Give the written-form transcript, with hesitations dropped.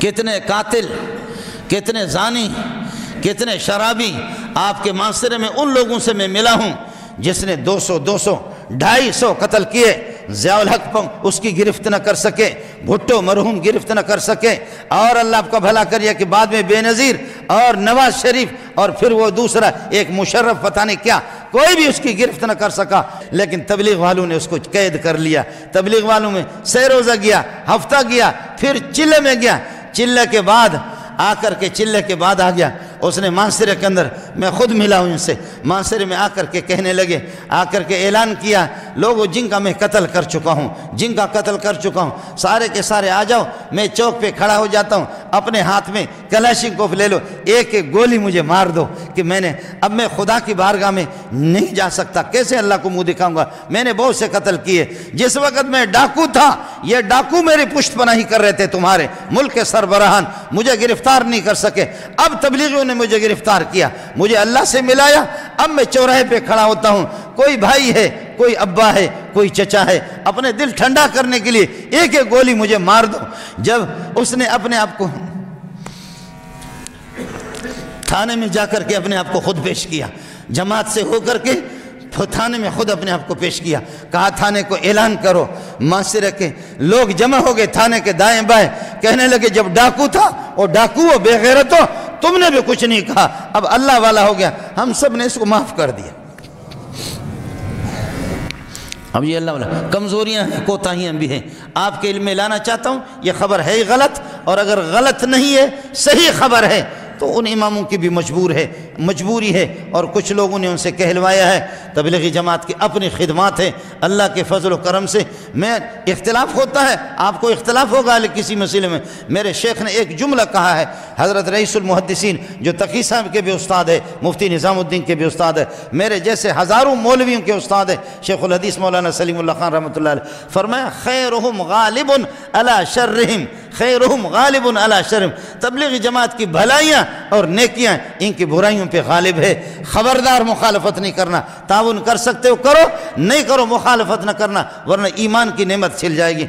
کتنے قاتل، کتنے زانی، کتنے شرابی آپ کے معاشرے میں ان لوگوں سے میں ملا ہوں جس نے 200 250 قتل کیے، ضیاء الحق اس کی گرفت نہ کر سکے، بھٹو مرحوم گرفت نہ کر سکے، اور اللہ آپ کا بھلا کریے کہ بعد میں بے نظیر اور نواز شریف اور پھر وہ دوسرا ایک مشرف پتہ نہیں کیا، کوئی بھی اس کی گرفت نہ کر سکا، لیکن تبلیغ والوں نے اس کو قید کر لیا۔ تبلیغ والوں میں 6 روزہ گیا، ہفتہ گیا، پھر چلے میں گیا، چلے کے بعد آ کر کے چلے کے بعد آ گیا، اس نے مانسرے کے اندر، میں خود ملا ہوں ان سے، مانسرے میں آ کر کے کہنے لگے، آ کر کے اعلان کیا، لوگوں جن کا میں قتل کر چکا ہوں، جن کا قتل کر چکا ہوں، سارے کے سارے آ جاؤ، میں چوک پہ کھڑا ہو جاتا ہوں، اپنے ہاتھ میں کلاشنکوف لے لو، ایک ایک گولی مجھے مار دو کہ اب میں خدا کی بارگاہ میں نہیں جا سکتا، کیسے اللہ کو منہ دکھاؤں گا، میں نے بہت سے قتل کیے، جس وقت میں ڈاکو تھا یہ ڈاکو میری پشت پناہی کر رہے تھے، تمہارے ملک کے سربراہان مجھے گرفتار نہیں کر سکے، اب تبلیغیوں نے مجھے گرفتار کیا، مجھے اللہ سے ملایا، اب میں چوراہے پہ کھڑا ہوتا ہوں، کوئی بھائی ہے، کوئی ابا ہے، کوئی چچا ہے، اپنے دل ٹھنڈا کرنے کے لیے ایک ایک گولی مجھے مار دو۔ جب اس نے اپنے آپ کو تھانے میں جا کر کے اپنے آپ کو خود پیش کیا، جماعت سے ہو کر کے تھانے میں خود اپنے آپ کو پیش کیا، کہا تھانے کو اعلان کرو، معاشرے کے لوگ جمع ہو گئے، تھانے کے دائیں بائیں، کہنے لگے جب ڈاکو تھا وہ ڈاکو ہو، بے غیرت ہو، تم نے بھی کچھ نہیں کہا، اب اللہ والا ہو گیا، ہم سب نے اس کو معاف کر دیا۔ اب یہ اللہ والا کمزوریاں ہیں، کوتاہیاں بھی ہیں، آپ کے علم میں لانا چاہتا ہوں، یہ خبر ہے غلط، اور اگر غلط نہیں ہے صحیح خبر ہے تو ان اماموں کی بھی مجبوری ہے، اور کچھ لوگوں نے ان سے کہلوایا ہے، تبلیغی جماعت کی اپنی خدمات ہیں، اللہ کے فضل و کرم سے میں اختلاف ہوتا ہے، آپ کو اختلاف ہوگا کسی مسئلے میں، میرے شیخ نے ایک جملہ کہا ہے، حضرت رئیس المحدثین جو تقی صاحب کے بھی استاد ہے، مفتی نظام الدین کے بھی استاد ہے، میرے جیسے ہزاروں مولویوں کے استاد ہے، شیخ الحدیث مولانا سلیم اللہ خان رحمۃ اللہ علیہ، فرمایا خیرہم غالب علی شرہم، خیرہم غالب علی شرہم، تبلیغی جماعت کی بھلائیاں اور نیکیاں ان کی برائیوں پہ غالب ہے، خبردار مخالفت نہیں کرنا، تعاون کر سکتے ہو کرو، نہیں کرو مخالفت نہ کرنا، ورنہ ایمان کی نعمت چھل جائے گی۔